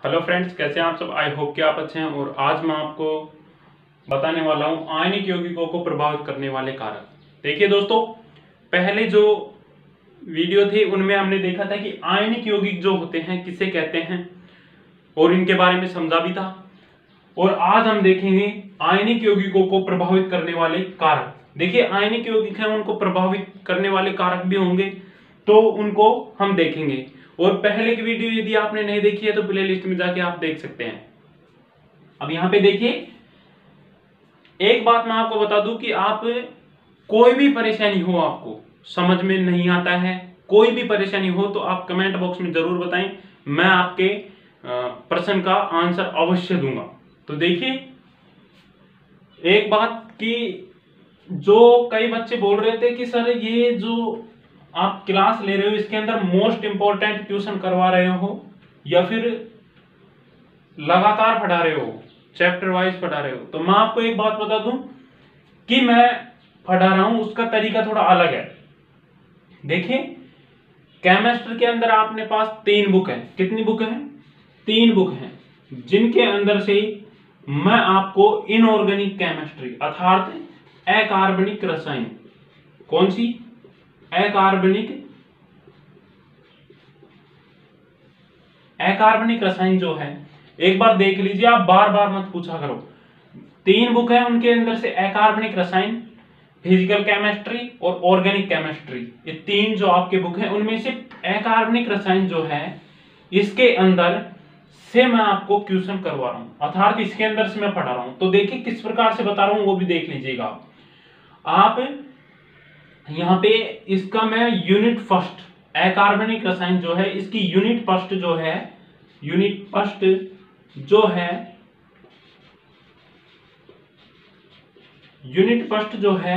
Hello friends, कैसे हैं आप सब। आई होप कि आप अच्छे हैं। और आज मैं आपको बताने वाला हूं आयनिक यौगिकों को प्रभावित करने वाले कारक। देखिए दोस्तों, पहले जो वीडियो थे उनमें हमने देखा था कि आयनिक यौगिक जो होते हैं किसे कहते हैं और इनके बारे में समझा भी था। और आज हम देखेंगे आयनिक यौगिकों को प्रभावित करने वाले कारक। देखिए, आयनिक यौगिक हैं, उनको प्रभावित करने वाले कारक भी होंगे, तो उनको हम देखेंगे। और पहले की वीडियो यदि आपने नहीं देखी है तो प्ले लिस्ट में जाके आप देख सकते हैं। अब यहाँ पे देखिए, एक बात मैं आपको बता दूं कि आप कोई भी परेशानी हो, आपको समझ में नहीं आता है, कोई भी परेशानी हो तो आप कमेंट बॉक्स में जरूर बताएं। मैं आपके प्रश्न का आंसर अवश्य दूंगा। तो देखिए, एक बात कि जो कई बच्चे बोल रहे थे कि सर ये जो आप क्लास ले रहे हो इसके अंदर मोस्ट इंपॉर्टेंट क्वेश्चन करवा रहे हो या फिर लगातार पढ़ा रहे हो, चैप्टर वाइज पढ़ा रहे हो। तो मैं आपको एक बात बता दूं कि मैं पढ़ा रहा हूं, उसका तरीका थोड़ा अलग है। देखिए, केमिस्ट्री के अंदर आपने पास 3 बुक है। कितनी बुक है? 3 बुक हैं, जिनके अंदर से मैं आपको इनऑर्गेनिक केमिस्ट्री अर्थात अकार्बनिक रसायन, कौन सी? अकार्बनिक रसायन जो है, एक बार देख लीजिए, आप बार बार मत पूछा करो। 3 बुक है, उनके अंदर से अकार्बनिक रसायन, फिजिकल केमिस्ट्री और ऑर्गेनिक केमिस्ट्री, ये 3 जो आपके बुक हैं, उनमें से अकार्बनिक रसायन जो है इसके अंदर से मैं आपको क्वेश्चन करवा रहा हूं, अर्थात इसके अंदर से मैं पढ़ा रहा हूं। तो देखिए किस प्रकार से बता रहा हूं वो भी देख लीजिएगा। आप यहाँ पे इसका मैं यूनिट फर्स्ट, अकार्बनिक रसायन जो है इसकी यूनिट फर्स्ट जो है, यूनिट फर्स्ट जो है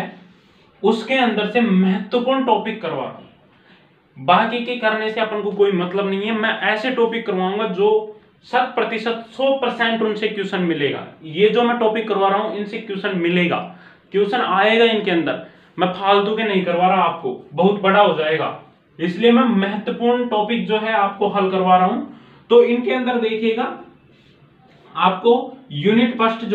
उसके अंदर से महत्वपूर्ण टॉपिक करवा रहा हूं। बाकी के करने से अपन को कोई मतलब नहीं है। मैं ऐसे टॉपिक करवाऊंगा जो 100% 100% उनसे क्वेश्चन मिलेगा। ये जो मैं टॉपिक करवा रहा हूं इनसे क्वेश्चन मिलेगा, क्वेश्चन आएगा इनके अंदर। मैं फालतू के नहीं करवा रहा, आपको बहुत बड़ा हो जाएगा, इसलिए मैं महत्वपूर्ण टॉपिक जो है आपको हल करवा रहा हूं। तो इनके अंदर देखिएगा, आपको यूनिट फर्स्ट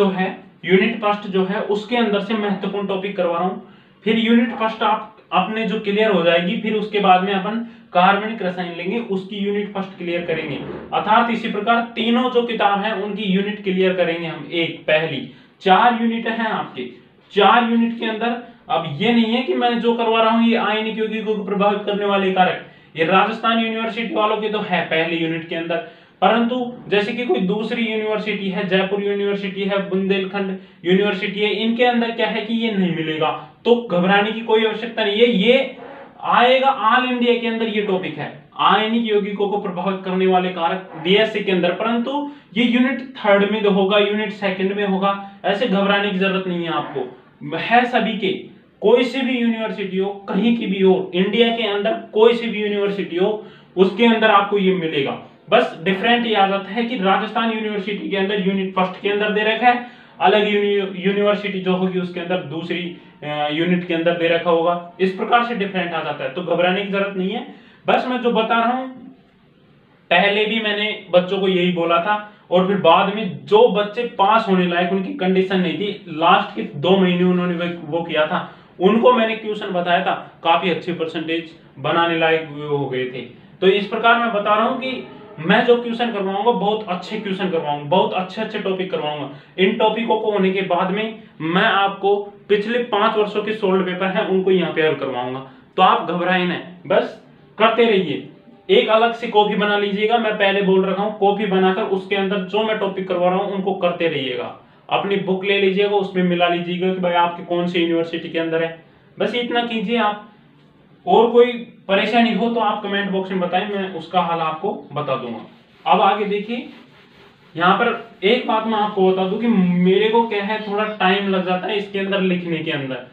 जो है उसके अंदर से महत्वपूर्ण टॉपिक करवा रहा हूं। फिर यूनिट फर्स्ट आप अपने जो क्लियर हो जाएगी, फिर उसके बाद में अपन कार्बनिक रसायन लेंगे, उसकी यूनिट फर्स्ट क्लियर करेंगे। अर्थात इसी प्रकार तीनों जो किताब हैं उनकी यूनिट क्लियर करेंगे हम। एक पहली 4 यूनिट हैं आपके, 4 यूनिट के अंदर। अब ये नहीं है कि मैं जो करवा रहा हूं ये आयनिक यौगिकों को प्रभावित करने वाले कारक, ये राजस्थान यूनिवर्सिटी वालों के तो है पहले यूनिट के अंदर, परंतु जैसे कि कोई दूसरी यूनिवर्सिटी है, जयपुर यूनिवर्सिटी है, बुंदेलखंड यूनिवर्सिटी है, इनके अंदर क्या है कि ये नहीं मिलेगा। तो घबराने की कोई आवश्यकता नहीं है, ये आएगा ऑल इंडिया के अंदर। ये टॉपिक है आयनिक यौगिकों को प्रभावित करने वाले कारक बीएससी के अंदर, परंतु ये यूनिट 3rd में होगा, यूनिट 2nd में होगा। ऐसे घबराने की जरूरत नहीं है आपको, है सभी के। कोई सी भी यूनिवर्सिटी हो, कहीं की भी हो, इंडिया के अंदर कोई सी भी यूनिवर्सिटी हो, उसके अंदर आपको ये मिलेगा। बस डिफरेंट ये आ जाता है कि राजस्थान यूनिवर्सिटी के अंदर यूनिट फर्स्ट के अंदर दे रखा है, अलग यूनिवर्सिटी जो होगी उसके अंदर दूसरी यूनिट के अंदर दे रखा होगा। इस प्रकार से डिफरेंट आ जाता है, तो घबराने की जरूरत नहीं है। बस मैं जो बता रहा हूं, पहले भी मैंने बच्चों को यही बोला था, और फिर बाद में जो बच्चे पास होने लायक उनकी कंडीशन नहीं थी, लास्ट के 2 महीने उन्होंने वो किया था, उनको मैंने क्वेश्चन बताया था, काफी अच्छे परसेंटेज बनाने लायक हो गए थे। तो इस प्रकार मैं बता रहा हूं कि मैं जो क्वेश्चन करवाऊंगा बहुत अच्छे क्वेश्चन करवाऊंगा, बहुत अच्छे टॉपिक करवाऊंगा। इन टॉपिकों को होने के बाद में मैं आपको पिछले 5 वर्षों के सोल्ड पेपर हैं उनको यहाँ पे हल करवाऊंगा। तो आप घबराए ना, बस करते रहिए। एक अलग से कॉपी बना लीजिएगा, मैं पहले बोल रखा हूँ, कॉपी बनाकर उसके अंदर जो मैं टॉपिक करवा रहा हूँ उनको करते रहिएगा। अपनी बुक ले लीजिएगा, उसमें मिला लीजिएगा कि भाई आपके कौन सी यूनिवर्सिटी के अंदर है। बस इतना कीजिए आप। और कोई परेशानी हो तो आप कमेंट बॉक्स में बताएं, मैं उसका हल आपको बता दूंगा। अब आगे देखिए, यहाँ पर एक बात मैं आपको बता दूं कि मेरे को क्या है, थोड़ा टाइम लग जाता है इसके अंदर लिखने के अंदर।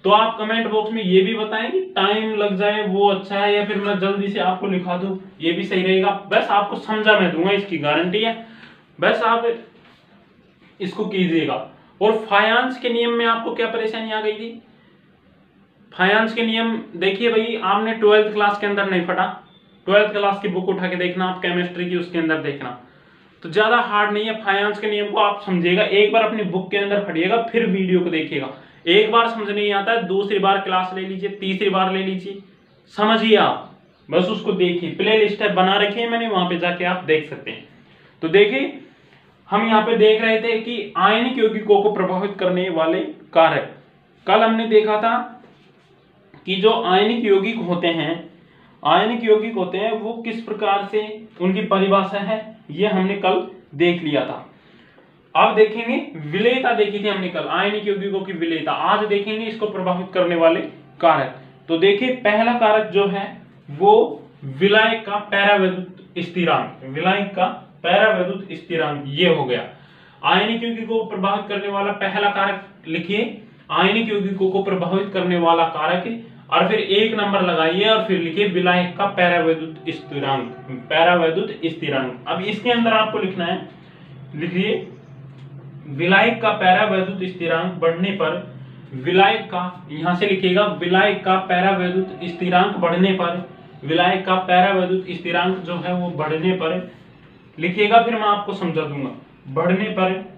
तो आप कमेंट बॉक्स में ये भी बताएं कि टाइम लग जाए वो अच्छा है या फिर मैं जल्दी से आपको लिखा दूं, ये भी सही रहेगा। बस आपको समझा मैं दूंगा, इसकी गारंटी है। बस आप इसको कीजिएगा। और फाइनेंस के नियम में आपको क्या परेशानी आ गई थी? फाइनेंस के नियम देखिए भाई, आपने 12th क्लास के अंदर नहीं पढ़ा, 12th क्लास की बुक उठा के देखना आप, केमिस्ट्री की, उसके अंदर देखना तो ज्यादा हार्ड नहीं है। फाइनेंस के नियम को आप समझिएगा, एक बार अपनी बुक के अंदर पढ़िएगा, फिर वीडियो को देखिएगा। एक बार समझ नहीं आता है, दूसरी बार क्लास ले लीजिए, तीसरी बार ले लीजिए, समझिए आप, बस उसको देखिए। प्ले लिस्ट है बना रखी है मैंने, वहां पे जाके आप देख सकते हैं। तो देखिए हम यहाँ पे देख रहे थे कि आयनिक यौगिकों को प्रभावित करने वाले कारक। कल हमने देखा था कि जो आयनिक यौगिक होते हैं, आयनिक यौगिक होते हैं वो किस प्रकार से उनकी परिभाषा है, ये हमने कल देख लिया था। अब देखेंगे विलेयता, देखी थी हमने कल आयनिक यौगिकों की विलेयता। आज देखेंगे इसको प्रभावित करने वाले कारक। तो देखिए पहला कारक जो है वो विलायक का पैरावैद्युत स्थिरांक, विलायक का पैरावैद्युत स्थिरांक, ये हो गया। आयनिक यौगिकों को प्रभावित करने वाला पहला कारक लिखिए, आयनिक यौगिकों को प्रभावित करने वाला कारक, और फिर एक नंबर लगाइए और फिर लिखिए विलायक का पैरावैद्युत स्थिरांक, पैरावैद्युत स्थिरांक। अब इसके अंदर आपको लिखना है, लिखिए विलायक का पैरावैद्युत स्थिरांक बढ़ने पर, विलायक का, यहां से लिखिएगा विलायक का पैरावैद्युत स्थिरांक बढ़ने पर, विलायक का पैरावैद्युत स्थिरांक जो है वो बढ़ने पर लिखिएगा, फिर मैं आपको समझा दूंगा। बढ़ने पर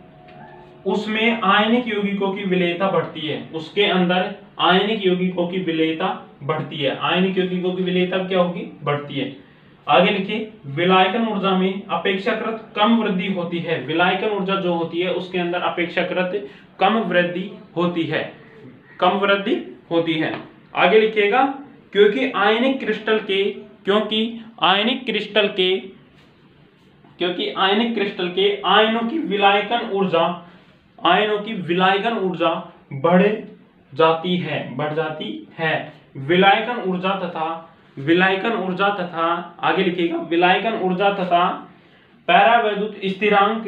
उसमें आयनिक यौगिकों की विलेयता बढ़ती है, उसके अंदर आयनिक यौगिकों की विलेयता बढ़ती है। आयनिक यौगिकों की विलेयता क्या होगी? बढ़ती है। आगे लिखिए विलायकन ऊर्जा में अपेक्षाकृत कम वृद्धि होती है। विलायकन ऊर्जा जो होती है उसके अंदर अपेक्षाकृत कम वृद्धि होती है, कम वृद्धि होती है। आगे लिखिएगा क्योंकि आयनिक क्रिस्टल के, क्योंकि आयनिक क्रिस्टल के आयनों की विलायकन ऊर्जा, आयनों की विलायकन ऊर्जा बढ़ जाती है। विलायकन ऊर्जा तथा आगे लिखिएगा विलायकन ऊर्जा तथा पैरावैद्युत स्थिरांक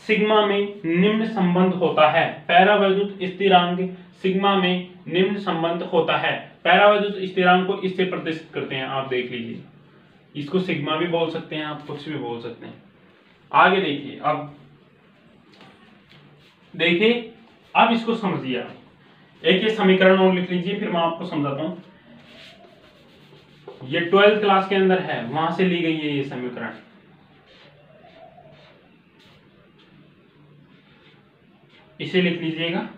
सिग्मा में निम्न संबंध होता है। पैरावैद्युत स्थिरांक सिग्मा में निम्न संबंध होता है। पैरावैद्युत स्थिरांक को इससे प्रदर्शित करते हैं, आप देख लीजिए, इसको सिग्मा भी बोल सकते हैं, आप कुछ भी बोल सकते हैं। आगे देखिए, अब देखिए, अब इसको समझिए आप। एक ये समीकरण और लिख लीजिए, फिर मैं आपको समझाता हूं। ये 12th क्लास के अंदर है, वहां से ली गई है ये समीकरण। इसे लिख लीजिएगा।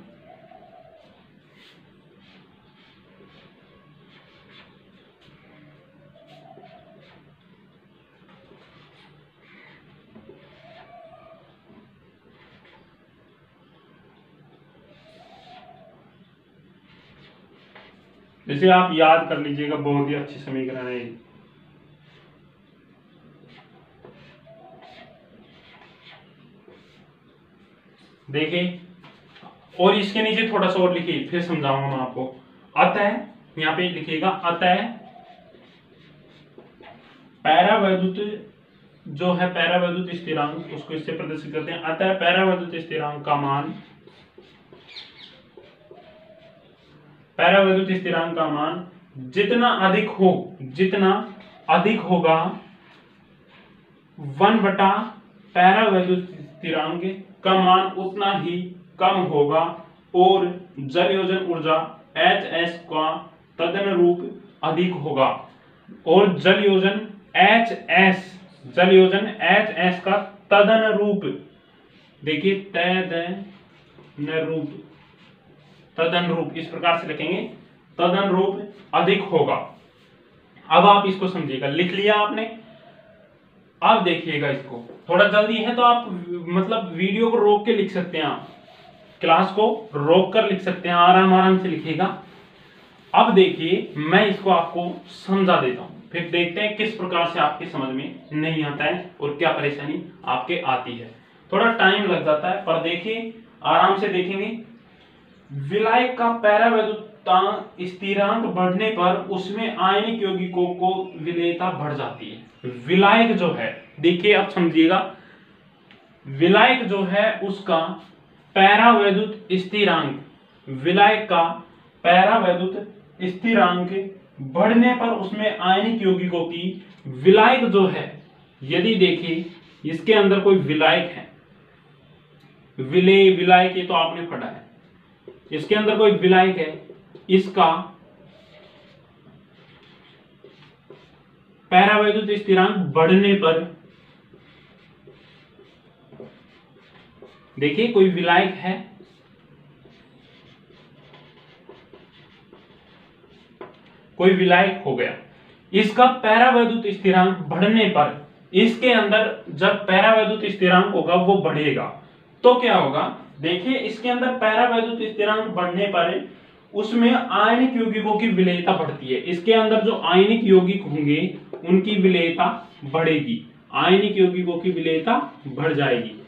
इसे आप याद कर लीजिएगा, बहुत ही अच्छी समीकरण है। देखिए, और इसके नीचे थोड़ा सा और लिखिए, फिर समझाऊंगा मैं आपको। अतः, यहां पे लिखिएगा अतः पैरावैद्युत जो है पैरावैद्युत स्थिरांक, उसको इससे प्रदर्शित करते हैं। अतः पैरावैद्युत स्थिरांक का मान, पैरावैद्युत स्थिरांक का मान जितना अधिक होगा 1 बटा पैरावैद्युत स्थिरांक का मान उतना ही कम होगा, और जलयोजन ऊर्जा Hs का तदनुरूप अधिक होगा। और जलयोजन Hs का तदनुरूप, देखिए तदनुरूप इस प्रकार से लिखेंगे, तदनुरूप अधिक होगा। अब आप इसको समझिएगा, लिख लिया आपने। अब देखिएगा, इसको थोड़ा जल्दी है तो आप मतलब वीडियो को रोक के लिख सकते हैं, आप क्लास को रोक कर लिख सकते हैं, आराम से लिखिएगा। अब देखिए मैं इसको आपको समझा देता हूं, फिर देखते हैं किस प्रकार से आपके समझ में नहीं आता है और क्या परेशानी आपके आती है। थोड़ा टाइम लग जाता है, पर देखिए आराम से देखेंगे। विलायक का पैरावैद्युत स्थिरांक बढ़ने पर उसमें आयनिक यौगिकों को विलेयता बढ़ जाती है। विलायक जो है, देखिए आप समझिएगा, विलायक जो है उसका पैरावैद्युत स्थिरांक, विलायक का पैरावैद्युत स्थिरांक बढ़ने पर उसमें आयनिक यौगिकों की, विलायक जो है, यदि देखिए इसके अंदर कोई विलायक है, विलायक ये तो आपने पढ़ा है, इसके अंदर कोई विलायक है, इसका पैरावैद्युत स्थिरांक बढ़ने पर देखिए कोई विलायक है, कोई विलायक हो गया, इसका पैरावैद्युत स्थिरांक बढ़ने पर इसके अंदर जब पैरावैद्युत स्थिरांक होगा वो बढ़ेगा तो क्या होगा, देखिए इसके अंदर पैरावैद्युत स्थिरांक बढ़ने पर उसमें आयनिक यौगिकों की विलेयता बढ़ती है। इसके अंदर जो आयनिक यौगिक होंगे उनकी विलेयता बढ़ेगी, आयनिक यौगिकों की विलेयता बढ़ जाएगी।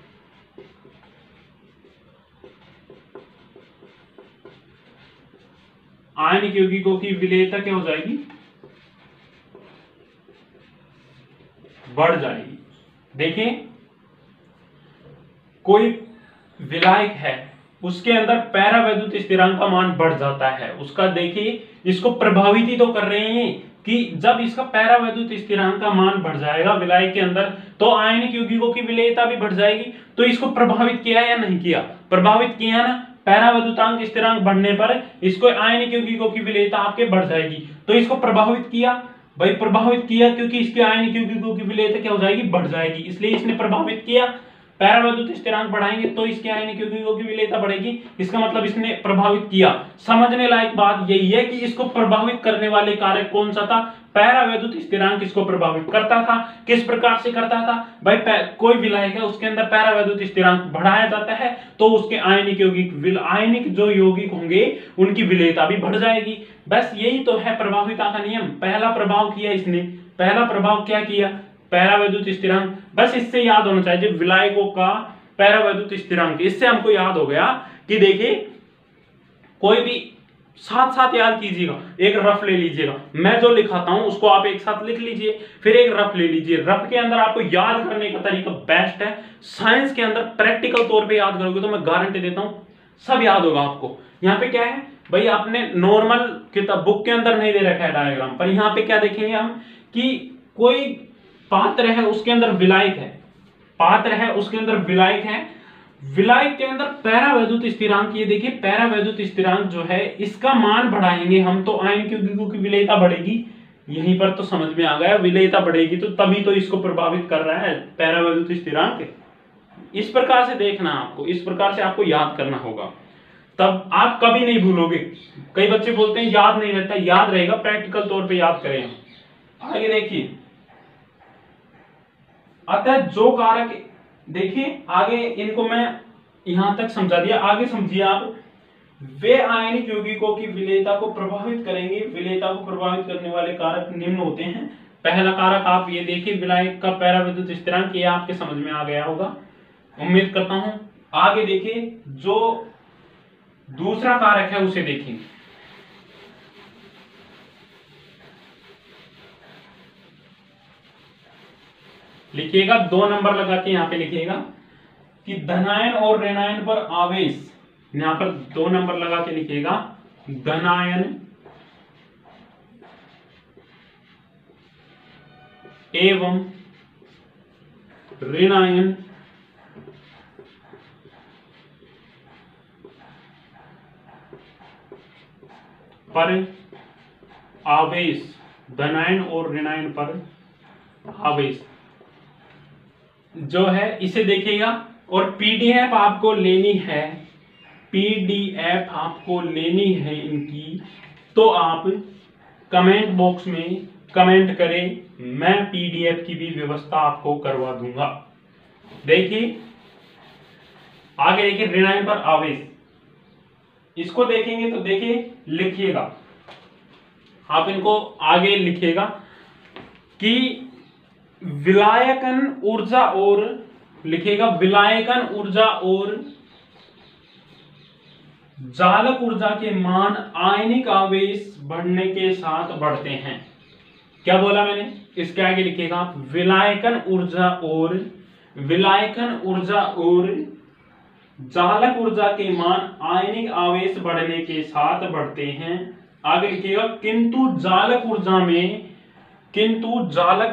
आयनिक यौगिकों की विलेयता क्या हो जाएगी, बढ़ जाएगी। देखिए कोई विलायक है, उसके अंदर पैरावैद्युत स्थिरांक का मान बढ़ जाता है, उसका देखिए इसको प्रभावित ही तो कर रहे हैं कि जब इसका पैरावैद्युत स्थिरांक का मान बढ़ जाएगा विलायक के अंदर तो आयनिक यौगिकों की विलेयता भी बढ़ जाएगी। तो इसको प्रभावित किया या नहीं किया, प्रभावित किया ना, पैरावैद्युतांक स्थिरांक बढ़ने पर इसको आयनिक यौगिकों की विलेयता आपके बढ़ जाएगी। तो इसको प्रभावित किया, भाई प्रभावित किया क्योंकि इसके आयनिक यौगिकों की विलेयता क्या हो जाएगी, बढ़ जाएगी, इसलिए इसने प्रभावित किया। पैरावैद्युत स्थिरांक बढ़ाएंगे तो इसके आयनिक यौगिकों की विलेयता बढ़ेगी, इसका मतलब इसने प्रभावित किया। समझने लायक बात यही है कि इसको प्रभावित करने वाले कारक कौन सा था, पैरावैद्युत स्थिरांक इसको प्रभावित करता था। किस प्रकार से करता था, भाई कोई विलायक है उसके अंदर पैरावैद्युत स्थिरांक बढ़ाया जाता है तो उसके आयनिक यौगिक आयनिक जो यौगिक होंगे उनकी विलेयता भी बढ़ जाएगी। बस यही तो है प्रभाविता का नियम। पहला प्रभाव किया इसने, पहला प्रभाव क्या किया, पैरावैद्युत स्थिरांक। बस इससे याद होना चाहिए विलायकों का पैरावैद्युत स्थिरांक, इससे हमको याद हो गया कि देखिए कोई भी साथ साथ याद कीजिएगा, एक रफ ले लीजिएगा, मैं जो लिखाता हूं उसको आप एक साथ लिख लीजिए, फिर एक रफ ले लीजिए। रफ के अंदर आपको याद करने का तरीका बेस्ट है, साइंस के अंदर प्रैक्टिकल तौर पे याद करोगे तो मैं गारंटी देता हूं सब याद होगा आपको। यहाँ पे क्या है भाई, आपने नॉर्मल किताब बुक के अंदर नहीं दे रखा है डायग्राम, पर यहाँ पे क्या देखेंगे हम कि कोई पात्र है उसके अंदर विलायक है, पात्र है उसके अंदर विलायक है, विलायक के अंदर पैरावैद्युत स्थिरांक, ये देखिए पैरावैद्युत स्थिरांक जो है इसका मान बढ़ाएंगे हम तो आयनिक यौगिकों की विलेयता बढ़ेगी। यहीं पर तो समझ में आ गया, विलेयता बढ़ेगी तो तभी तो इसको प्रभावित कर रहा है पैरावैद्युत स्थिरांक। इस प्रकार से देखना आपको, इस प्रकार से आपको याद करना होगा, तब आप कभी नहीं भूलोगे। कई बच्चे बोलते हैं याद नहीं रहता, याद रहेगा, प्रैक्टिकल तौर पर याद करें हम। आगे देखिए, अतः जो कारक, देखिए आगे इनको मैं यहां तक समझा दिया, आगे समझिए आप। वे आयनिक यौगिकों की विलेयता को प्रभावित करेंगे, विलेयता को प्रभावित करने वाले कारक निम्न होते हैं। पहला कारक आप ये देखिए विलायक का पैरावैद्युत स्थिरांक, ये आपके समझ में आ गया होगा उम्मीद करता हूं। आगे देखिए जो दूसरा कारक है उसे देखेंगे, लिखिएगा 2 नंबर लगा के यहां पे लिखिएगा कि धनायन और ऋणायन पर आवेश, यहां पर 2 नंबर लगा के लिखिएगा धनायन एवं ऋणायन पर आवेश, धनायन और ऋणायन पर आवेश जो है इसे देखिएगा। और पीडीएफ आपको लेनी है, पीडीएफ आपको लेनी है इनकी, तो आप कमेंट बॉक्स में कमेंट करें, मैं पीडीएफ की भी व्यवस्था आपको करवा दूंगा। देखिए आगे देखिए ऋणायन पर आवेश, इसको देखेंगे तो देखिए लिखिएगा, आप इनको आगे लिखिएगा कि विलायकन ऊर्जा और, लिखिएगा विलायकन ऊर्जा और जालक ऊर्जा के मान आयनिक आवेश बढ़ने के साथ बढ़ते हैं। क्या बोला मैंने, इसके आगे लिखिएगा आप विलायकन ऊर्जा और, विलायकन ऊर्जा और जालक ऊर्जा के मान आयनिक आवेश बढ़ने के साथ बढ़ते हैं। आगे लिखिएगा किंतु जालक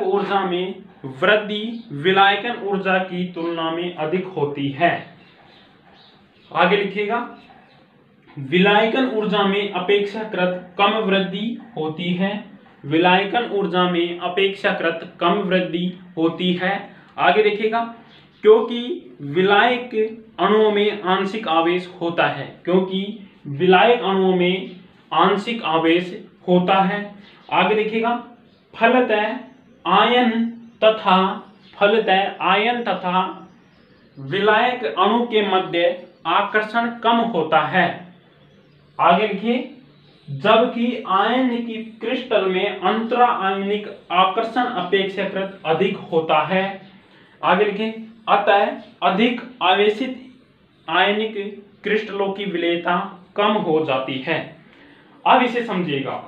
ऊर्जा में वृद्धि विलायकन ऊर्जा की तुलना में अधिक होती है। आगे लिखिएगा विलायकन ऊर्जा में अपेक्षाकृत कम वृद्धि होती है, विलायकन ऊर्जा में अपेक्षाकृत कम वृद्धि होती है। आगे देखिएगा क्योंकि विलायक अणुओं में आंशिक आवेश होता है, क्योंकि विलायक अणुओं में आंशिक आवेश होता है। आगे देखिएगा, फलतः आयन तथा विलायक अणु के मध्य आकर्षण कम होता है। आगे लिखिए, जबकि आयन की क्रिस्टल में अंतरा आयनिक आकर्षण अपेक्षाकृत अधिक होता है। आगे लिखिए, अतः अधिक आवेशित आयनिक क्रिस्टलों की विलेयता कम हो जाती है। अब इसे समझिएगा,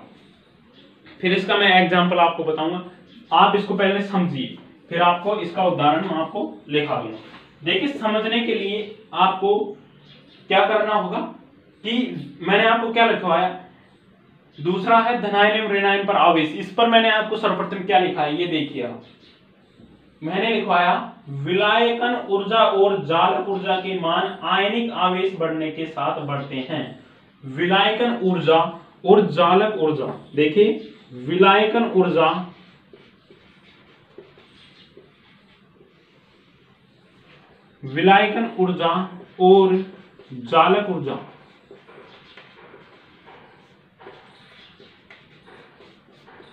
फिर इसका मैं एग्जांपल आपको बताऊंगा। आप इसको पहले समझिए, फिर आपको इसका उदाहरण मैं आपको लिखा दूंगा। देखिए, समझने के लिए आपको क्या करना होगा कि मैंने आपको क्या लिखवाया, दूसरा है धनायन एवं ऋणायन पर आवेश। इस पर मैंने आपको सर्वप्रथम क्या लिखा है, ये देखिए। मैंने लिखवाया विलायकन ऊर्जा और जालक ऊर्जा के मान आयनिक आवेश बढ़ने के साथ बढ़ते हैं। विलायकन ऊर्जा और जालक ऊर्जा, देखिए विलायकन ऊर्जा और जालक ऊर्जा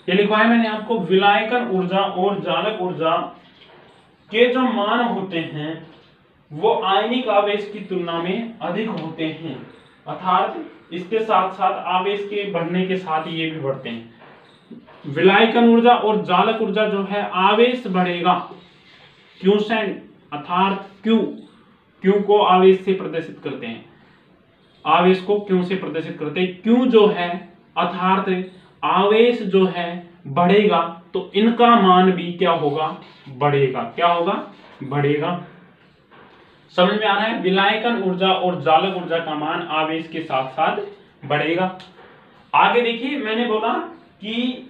ये लिखवाया मैंने आपको। विलायकन ऊर्जा और जालक ऊर्जा के जो मान होते हैं वो आयनिक आवेश की तुलना में अधिक होते हैं, अर्थात इसके साथ साथ आवेश के बढ़ने के साथ ये भी बढ़ते हैं। विलायकन ऊर्जा और जालक ऊर्जा जो है, आवेश बढ़ेगा क्यूसेंट, अर्थात क्यू को आवेश से प्रदर्शित करते हैं, आवेश को क्यू से प्रदर्शित करते हैं। क्यू जो है अर्थात आवेश जो है बढ़ेगा तो इनका मान भी क्या होगा, बढ़ेगा। क्या होगा, बढ़ेगा। समझ में आ रहा है, विलायकन ऊर्जा और जालक ऊर्जा का मान आवेश के साथ साथ बढ़ेगा। आगे देखिए, मैंने बोला कि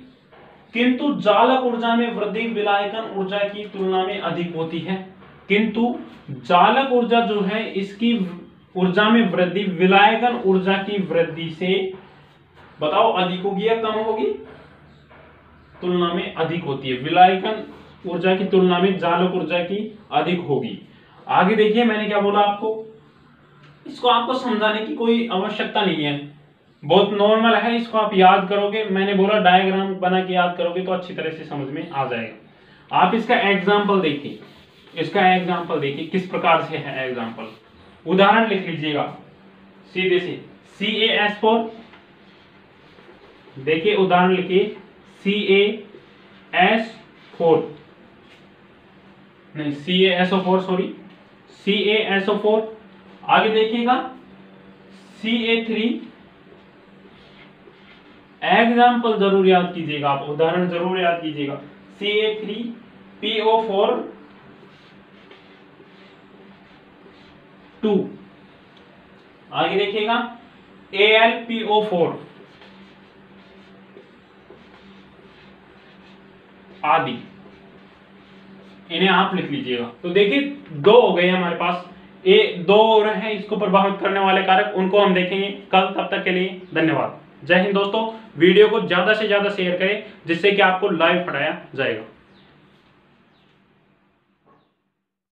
किंतु जालक ऊर्जा में वृद्धि विलायकन ऊर्जा की तुलना में अधिक होती है। किंतु जालक ऊर्जा जो है, इसकी ऊर्जा में वृद्धि विलायकन ऊर्जा की वृद्धि से बताओ अधिक होगी या कम होगी, तुलना में अधिक होती है। विलायकन ऊर्जा की तुलना में जालक ऊर्जा की अधिक होगी। आगे देखिए, मैंने क्या बोला आपको, इसको आपको समझाने की कोई आवश्यकता नहीं है, बहुत नॉर्मल है, इसको आप याद करोगे। मैंने बोला डायग्राम बना के याद करोगे तो अच्छी तरह से समझ में आ जाएगा। आप इसका एग्जाम्पल देखिए, किस प्रकार से है एग्जाम्पल। उदाहरण लिख लीजिएगा सीधे से, CaS4। देखिए उदाहरण लिखिए, CaSO4 नहीं, CaSO4 सॉरी, CaSO4। आगे देखिएगा Ca3। एग्जाम्पल जरूर याद कीजिएगा, आप उदाहरण जरूर याद कीजिएगा। Ca3PO4 2। आगे देखिएगा AlPO4 आदि, इन्हें आप लिख लीजिएगा। तो देखिए, दो हो गए हमारे पास, दो और हैं इसको प्रभावित करने वाले कारक, उनको हम देखेंगे कल। तब तक के लिए धन्यवाद। जय हिंद दोस्तों। वीडियो को ज्यादा से ज्यादा शेयर करें जिससे कि आपको लाइव पढ़ाया जाएगा।